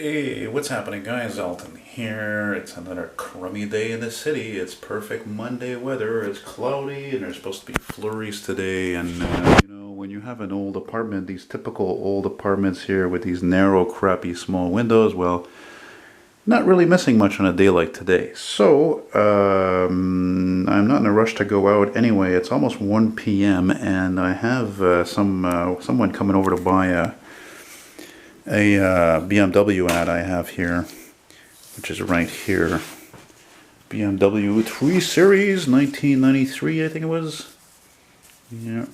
Hey, what's happening, guys? Elton here. It's another crummy day in the city. It's perfect Monday weather. It's cloudy and there's supposed to be flurries today. And when you have an old apartment, these typical old apartments here with these narrow, crappy, small windows, well, not really missing much on a day like today. So, I'm not in a rush to go out anyway. It's almost 1 p.m. and I have someone coming over to buy a BMW ad I have here, which is right here. BMW 3 Series, 1993, I think it was. Yeah.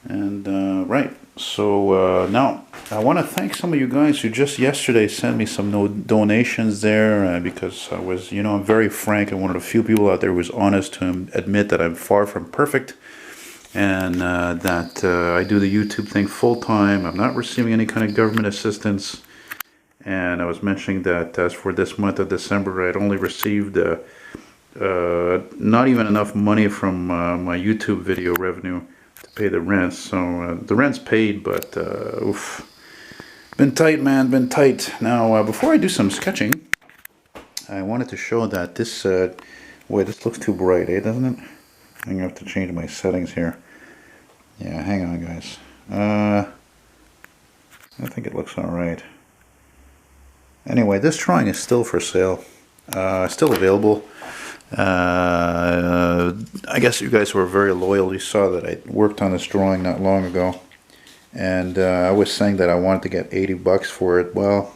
And, right. So, now, I want to thank some of you guys who just yesterday sent me some donations there, because I was, I'm very frank and one of the few people out there who was honest to admit that I'm far from perfect. And that I do the YouTube thing full-time. I'm not receiving any kind of government assistance. And I was mentioning that as for this month of December, I'd only received not even enough money from my YouTube video revenue to pay the rent. So the rent's paid, but oof. Been tight, man, been tight. Now, before I do some sketching, I wanted to show that this, wait, this looks too bright, doesn't it? I'm going to have to change my settings here. Yeah, hang on, guys. I think it looks alright. Anyway, this drawing is still for sale. Still available. I guess you guys were very loyal. You saw that I worked on this drawing not long ago. And I was saying that I wanted to get 80 bucks for it. Well,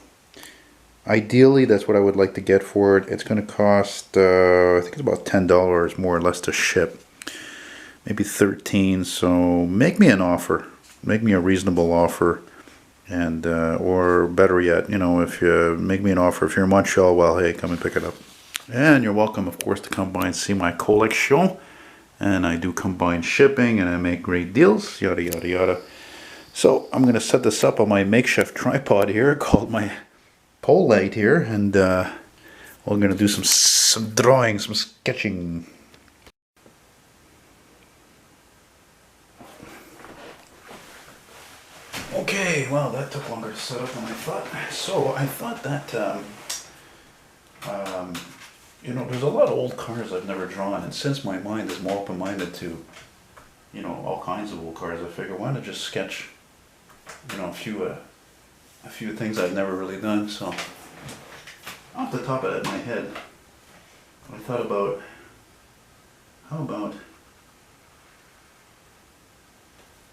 ideally, that's what I would like to get for it. It's going to cost, I think it's about $10 more or less to ship. Maybe 13. So make me an offer. Make me a reasonable offer. And, or better yet, if you make me an offer, if you're in Montreal, well, hey, come and pick it up. And you're welcome, of course, to come by and see my collection. And I do combine shipping and I make great deals, yada, yada, yada. So I'm going to set this up on my makeshift tripod here called my pole light here. And we're going to do some drawing, some sketching. Okay, well, that took longer to set up than I thought. So I thought that, there's a lot of old cars I've never drawn, and since my mind is more open-minded to, all kinds of old cars, I figure why not just sketch, a few things I've never really done. So off the top of my head, I thought about, how about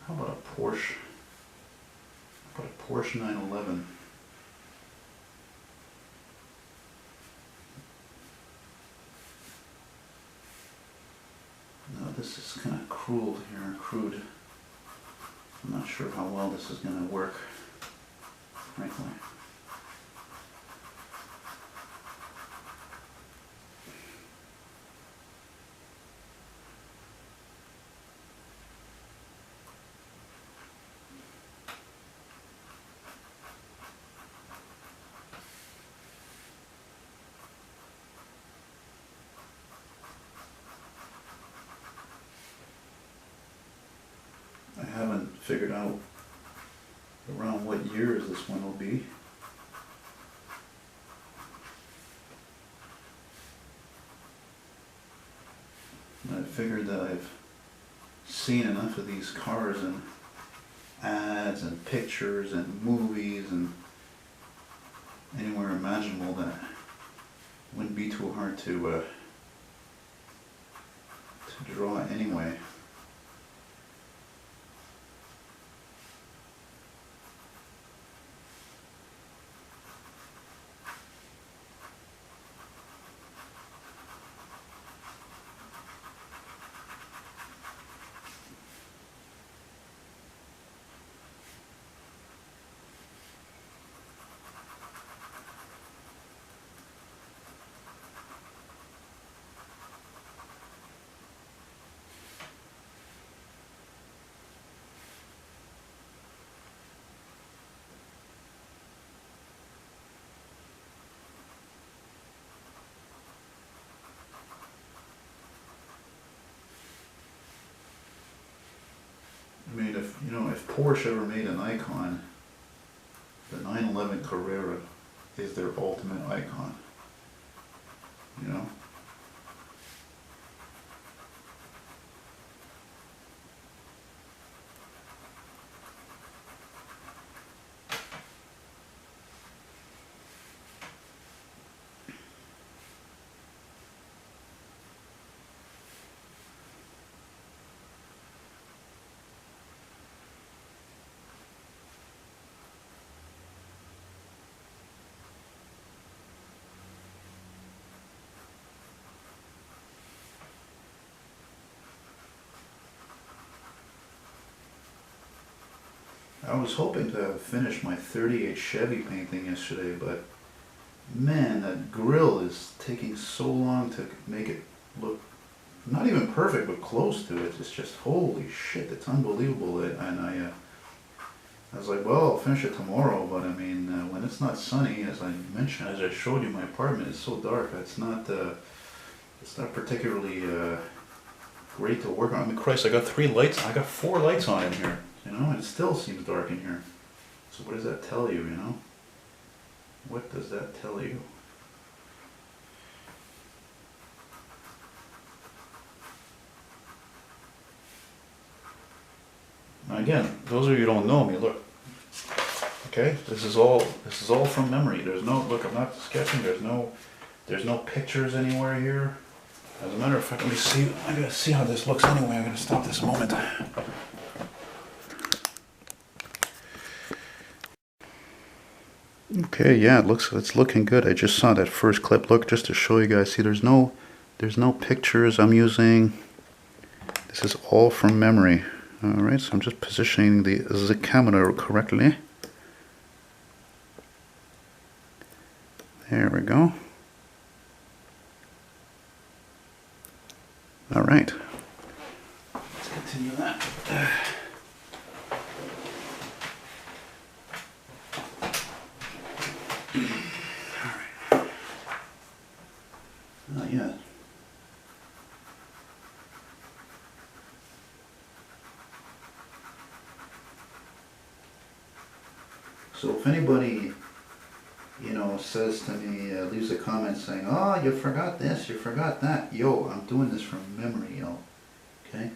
a Porsche? But a Porsche 911. Now this is kind of crude. I'm not sure how well this is going to work, frankly. I haven't figured out around what years this one will be. I figured that I've seen enough of these cars in ads and pictures and movies and anywhere imaginable that it wouldn't be too hard to draw anyway. I mean, if Porsche ever made an icon, the 911 Carrera is their ultimate icon, you know? I was hoping to have finished my 38 Chevy painting yesterday, but man, that grill is taking so long to make it look not even perfect, but close to it. It's just, holy shit, it's unbelievable. And I was like, well, I'll finish it tomorrow, but I mean, when it's not sunny, as I mentioned, as I showed you, my apartment is so dark. It's not particularly great to work on. I mean, Christ, I got 4 lights on in here, you know, and it still seems dark in here. So what does that tell you, you know? What does that tell you? Now again, those of you who don't know me, look. Okay, this is all from memory. There's no, look, I'm not sketching. There's no pictures anywhere here. As a matter of fact, let me see. I gotta see how this looks anyway. I'm gonna stop this a moment. Okay, yeah, it's looking good. I just saw that first clip. Look, just to show you guys. See, there's no pictures I'm using. This is all from memory. All right, so I'm just positioning the camera correctly. There we go. All right. Let's continue that. All right. Not yet. So if anybody, you know, says to me, leaves a comment saying, oh, you forgot this, you forgot that. Yo, I'm doing this from memory, yo. Okay?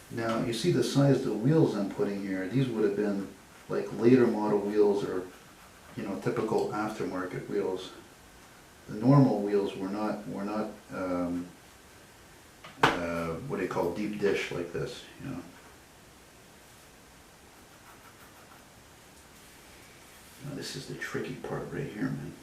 Now, you see the size of the wheels I'm putting here. These would have been like later model wheels, or, you know, typical aftermarket wheels. The normal wheels were not what they call deep dish like this, you know. Now this is the tricky part right here, man.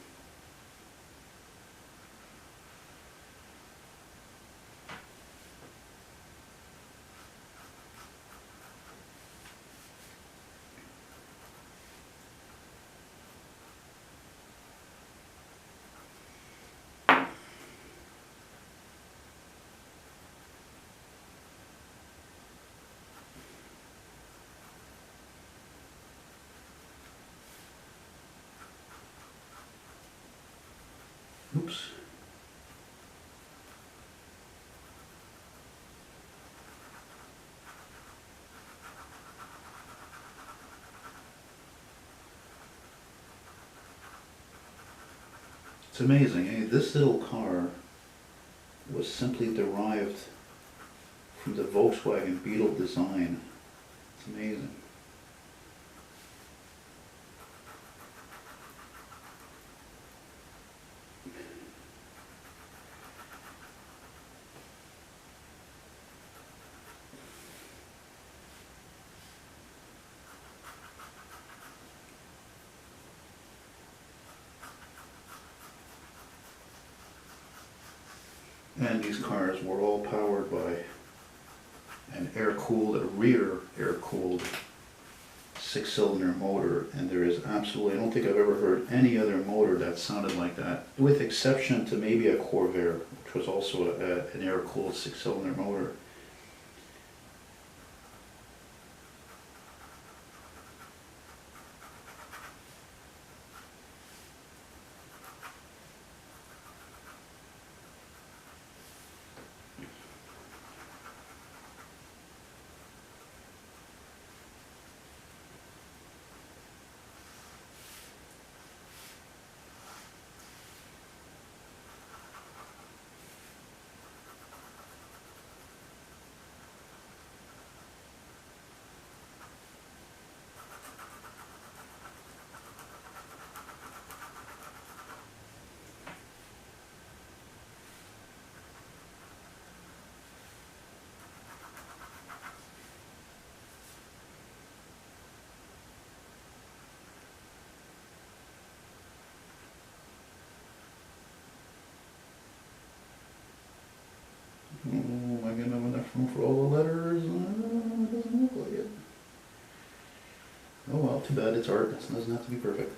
Oops. It's amazing, eh? This little car was simply derived from the Volkswagen Beetle design. It's amazing. And these cars were all powered by an rear air-cooled 6-cylinder motor, and there is absolutely, I don't think I've ever heard any other motor that sounded like that, with exception to maybe a Corvair, which was also an air-cooled 6-cylinder motor. Oh, am I gonna have enough room for all the letters? It doesn't look like it. Oh well, too bad, it's art, it doesn't have to be perfect.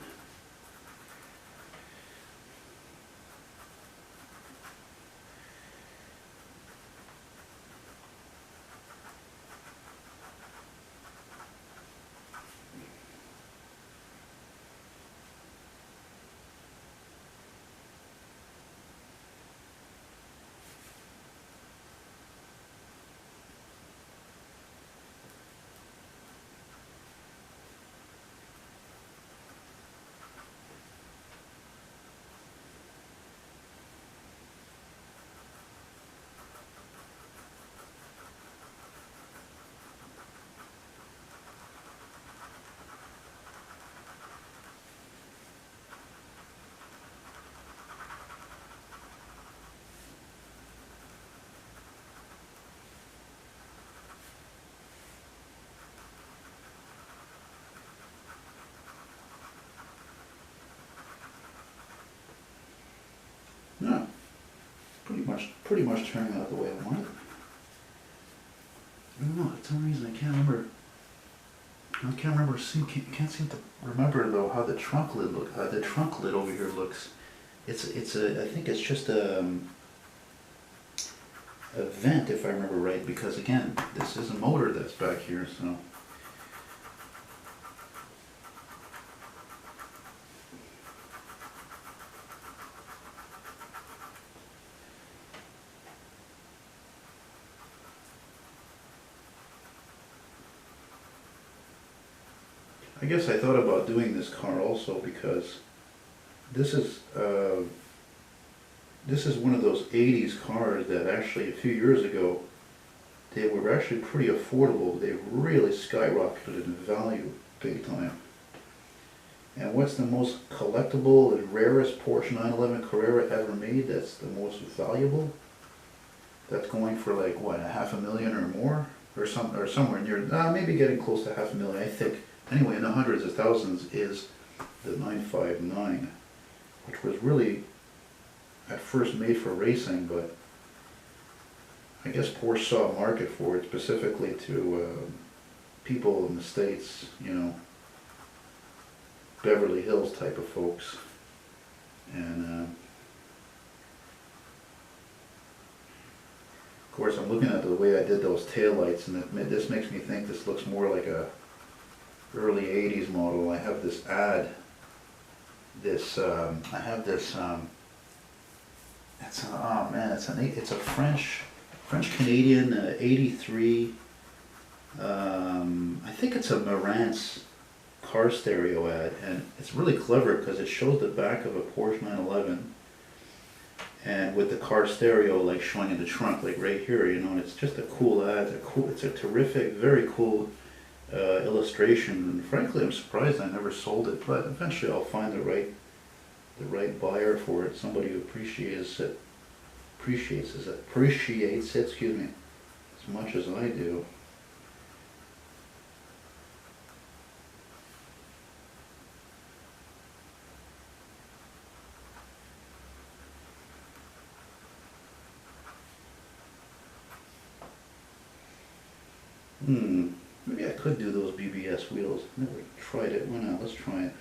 No, pretty much turning out the way I want it. I don't know, for some reason I can't remember. Can't seem to remember though how the trunk lid the trunk lid over here looks. I think it's just a vent, if I remember right, because again, this is a motor that's back here, so. I guess I thought about doing this car also because this is one of those 80s cars that actually a few years ago they were actually pretty affordable. They really skyrocketed in value big time. And what's the most collectible and rarest Porsche 911 Carrera ever made that's the most valuable? That's going for like what, $500,000 or more? Or somewhere near, maybe getting close to $500,000, I think. Anyway, in the hundreds of thousands is the 959, which was really at first made for racing, but I guess Porsche saw a market for it, specifically to people in the States, you know, Beverly Hills type of folks. And of course I'm looking at the way I did those taillights, and this makes me think this looks more like a early 80s model. I have this ad, it's oh man, it's a French-Canadian 83, I think it's a Marantz car stereo ad, and it's really clever because it shows the back of a Porsche 911 and with the car stereo like showing in the trunk like right here, you know, and it's just a cool ad. It's a terrific, very cool illustration, and frankly I'm surprised I never sold it, but eventually I'll find the right buyer for it, somebody who appreciates it, excuse me, as much as I do. Maybe I could do those BBS wheels. Never tried it. Why not? Let's try it.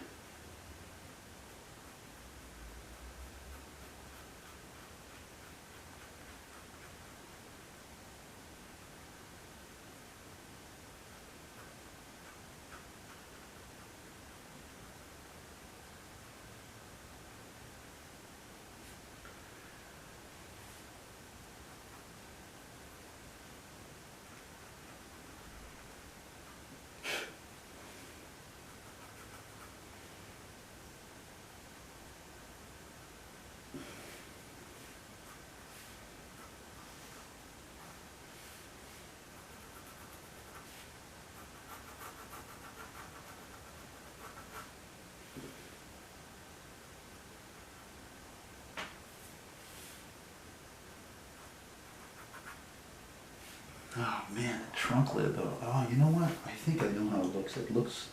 Oh man, the trunk lid though. Oh, you know what? I think I know how it looks. It looks...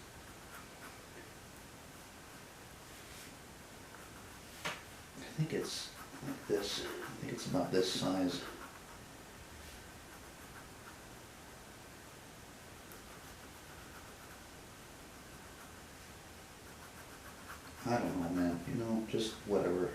I think it's like this. I think it's about this size. I don't know, man. You know, just whatever.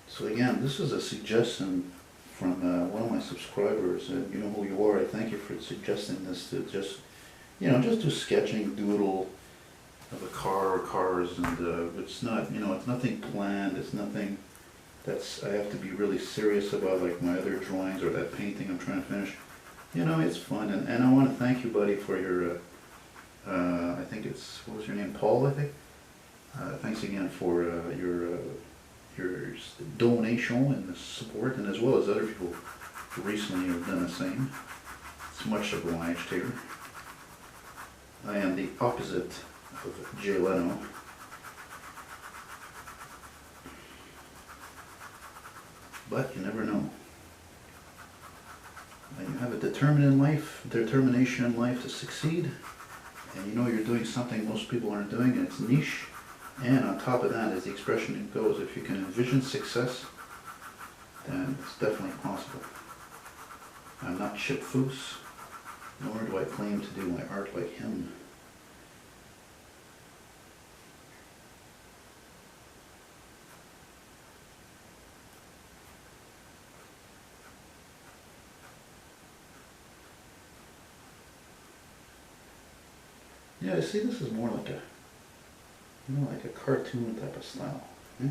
So again, this is a suggestion from one of my subscribers, and you know who you are. I thank you for suggesting this to just, you know, just do sketching, doodle of a car or cars, and it's not, you know, it's nothing planned. It's nothing that's I have to be really serious about, like my other drawings or that painting I'm trying to finish. You know, it's fun, and I want to thank you, buddy, for your. I think it's, what was your name, Paul? I think. Thanks again for your donation and the support, and as well as other people who recently have done the same. It's much obliged here. I am the opposite of Jay Leno. But you never know. When you have a determination in life to succeed, and you know you're doing something most people aren't doing, and it's niche, and on top of that, as the expression goes, if you can envision success, then it's definitely possible. I'm not Chip Foose, nor do I claim to do my art like him. Yeah, see, this is more like a, you know, like a cartoon type of style. Eh?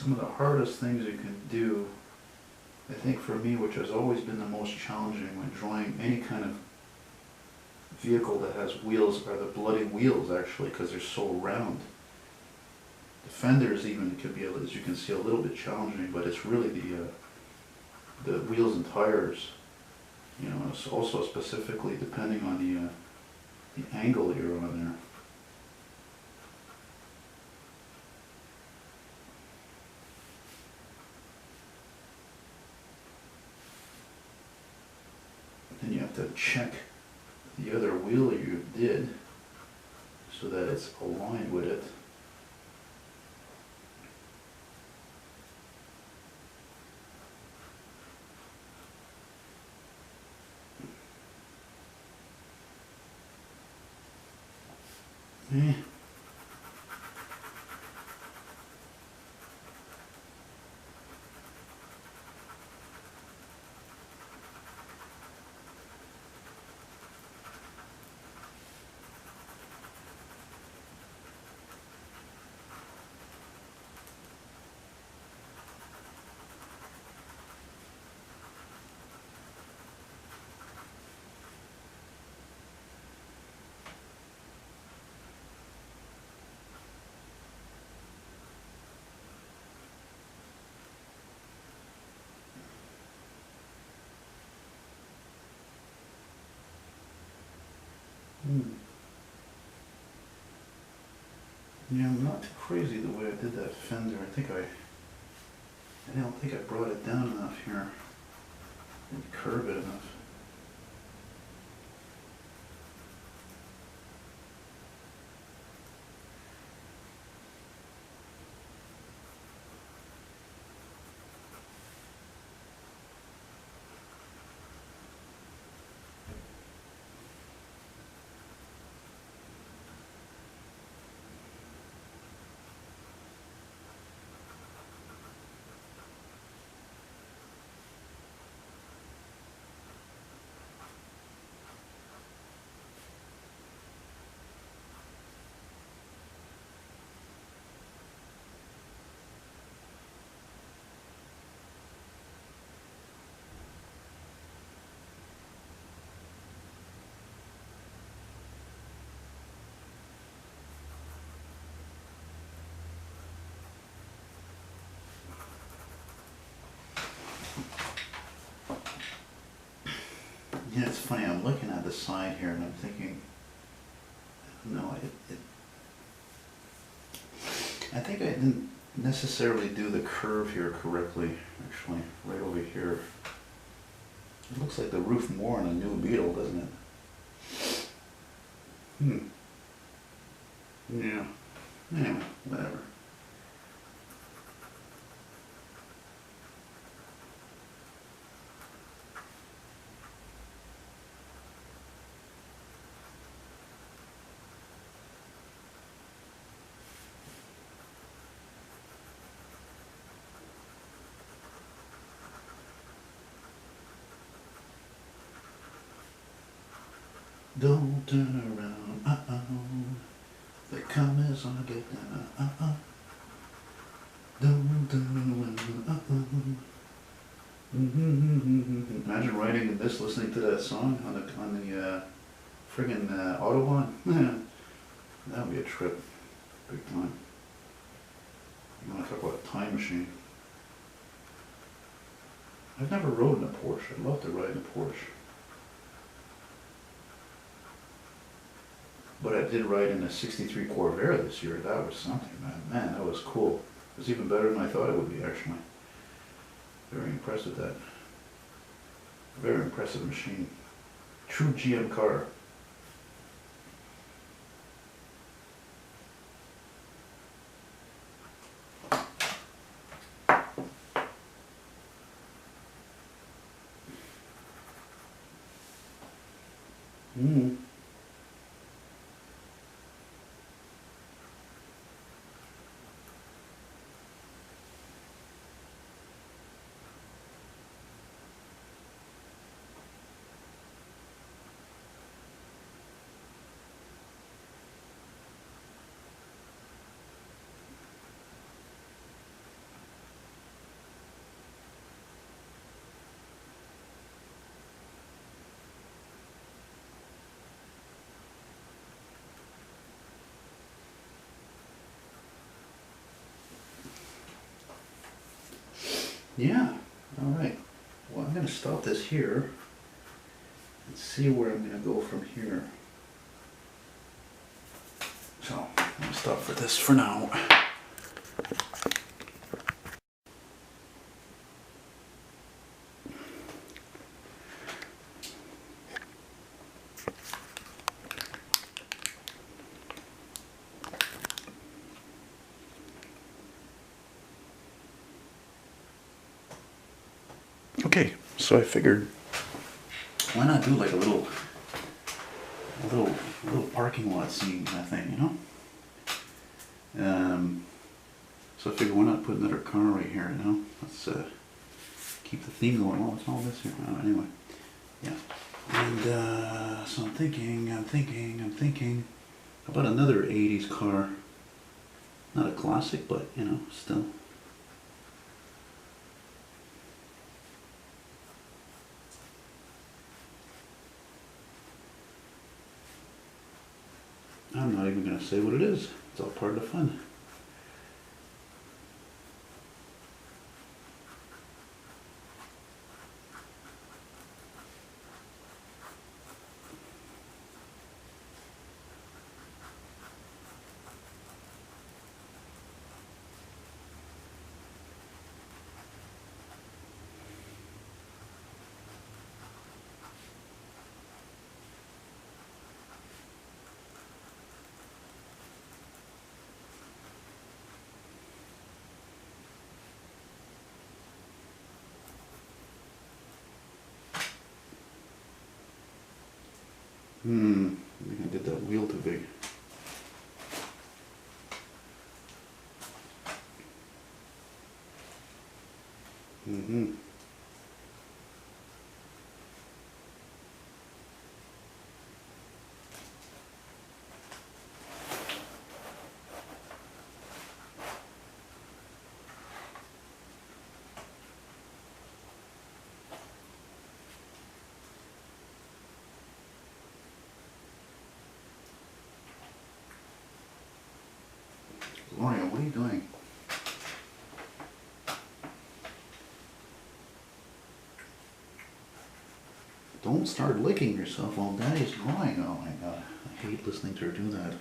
some of the hardest things you can do, I think for me, which has always been the most challenging when drawing any kind of vehicle that has wheels, are the bloody wheels actually, because they're so round. The fenders even could be, as you can see, a little bit challenging, but it's really the wheels and tires. You know, it's also specifically depending on the angle you're on there. Then you have to check the other wheel you did so that it's aligned with it. Eh. Yeah, I'm not too crazy the way I did that fender. I don't think I brought it down enough here. Didn't curve it enough. Yeah, it's funny, I'm looking at the side here and I'm thinking, no, I think I didn't necessarily do the curve here correctly, actually, right over here. It looks like the roof more on a new Beetle, doesn't it? Yeah. Anyway, whatever. Don't turn around, the comments on get down, Don't turn around, Imagine writing this, listening to that song on the friggin' Autobahn. That would be a trip, big time. You want to talk about a time machine? I've never rode in a Porsche. I'd love to ride in a Porsche. But I did ride in a '63 Corvair this year. That was something, man. Man, that was cool. It was even better than I thought it would be, actually. Very impressed with that. Very impressive machine. True GM car. Yeah, all right. Well, I'm going to stop this here and see where I'm going to go from here. So, I'm going to stop for this for now. Okay, so I figured, why not do like a little parking lot scene kind of thing, you know? So I figured, why not put another car right here, you know? Let's keep the theme going. Oh, it's all this here. Anyway, yeah. And so I'm thinking, how about another 80s car? Not a classic, but you know, still. I'm not even going to say what it is. It's all part of the fun. I think I did that wheel too big. Gloria, what are you doing? Don't start licking yourself while Daddy's drawing. Oh my God, I hate listening to her do that.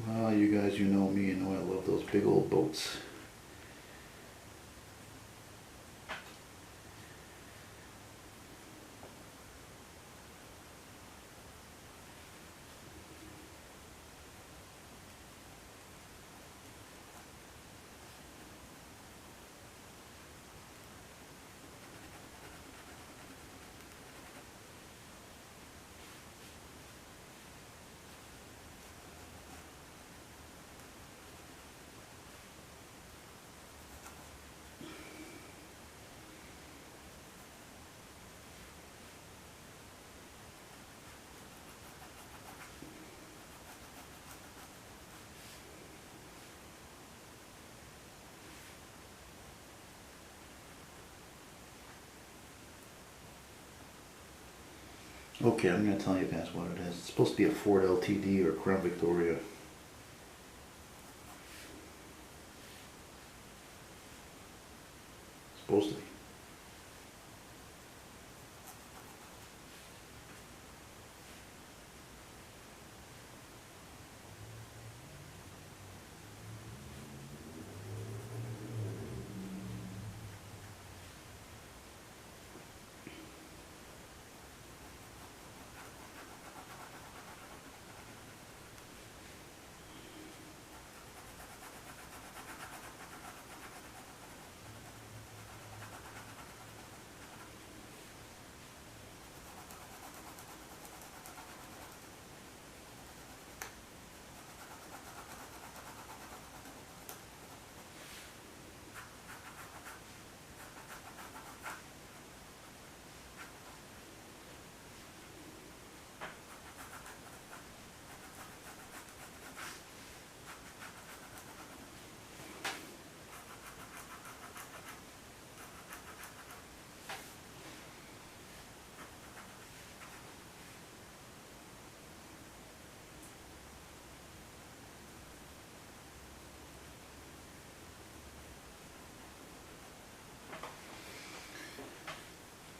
Well, you guys, you know me, you know I love those big old boats. Okay, I'm going to tell you guys what it is. It's supposed to be a Ford LTD or Crown Victoria. It's supposed to be.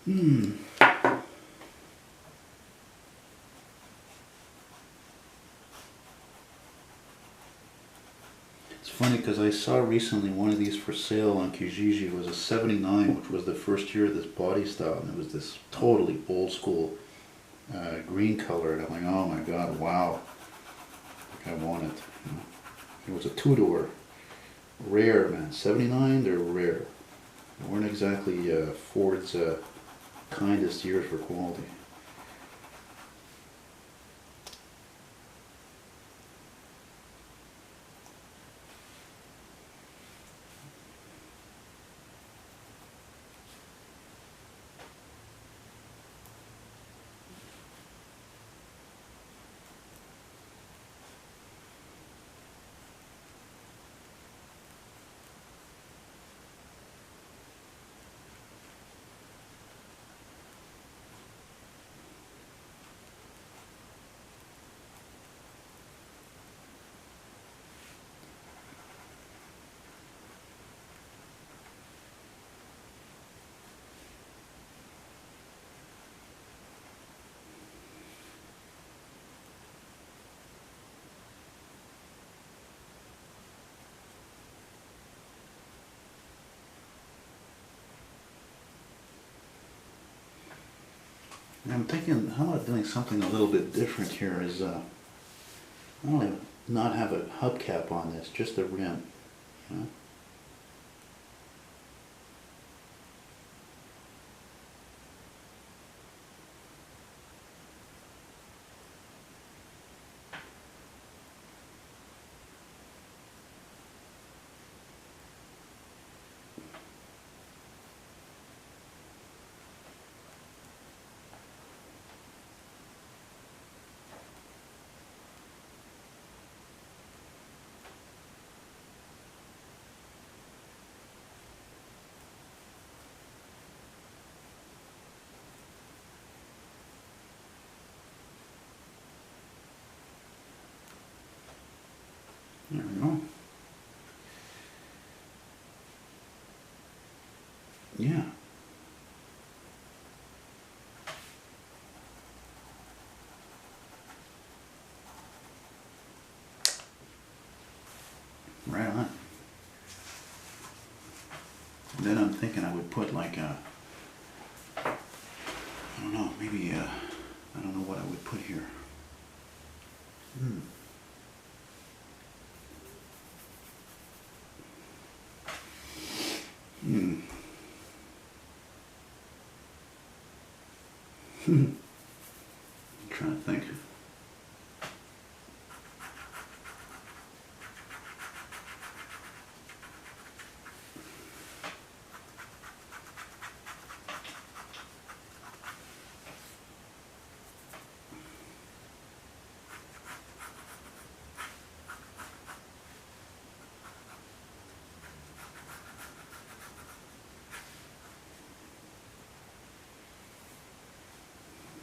It's funny because I saw recently one of these for sale on Kijiji. It was a 79, which was the first year of this body style, and it was this totally old school green color, and I'm like, oh my god, wow, like I want it. You know? It was a two-door, rare, man. 79, they're rare. They weren't exactly Ford's kindest years for quality. I'm thinking, how about doing something a little bit different here is, I want to not have a hubcap on this, just a rim, you know? There we go. Yeah. Right on. And then I'm thinking I would put like a, I don't know, maybe I don't know what I would put here. I'm trying to think.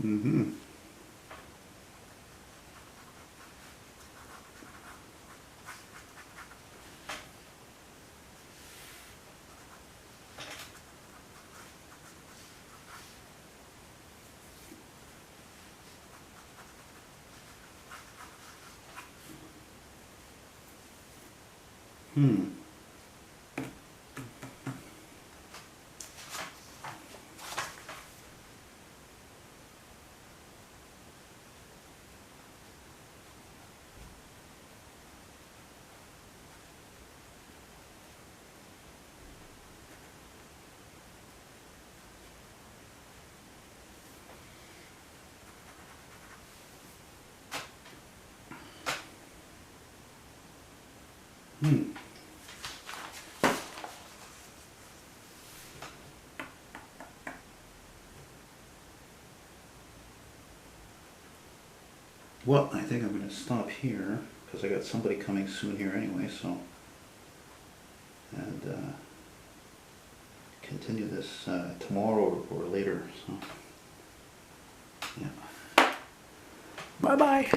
Mm-hmm. Well, I think I'm going to stop here because I got somebody coming soon here anyway, so, and continue this tomorrow or later, so, yeah. Bye-bye.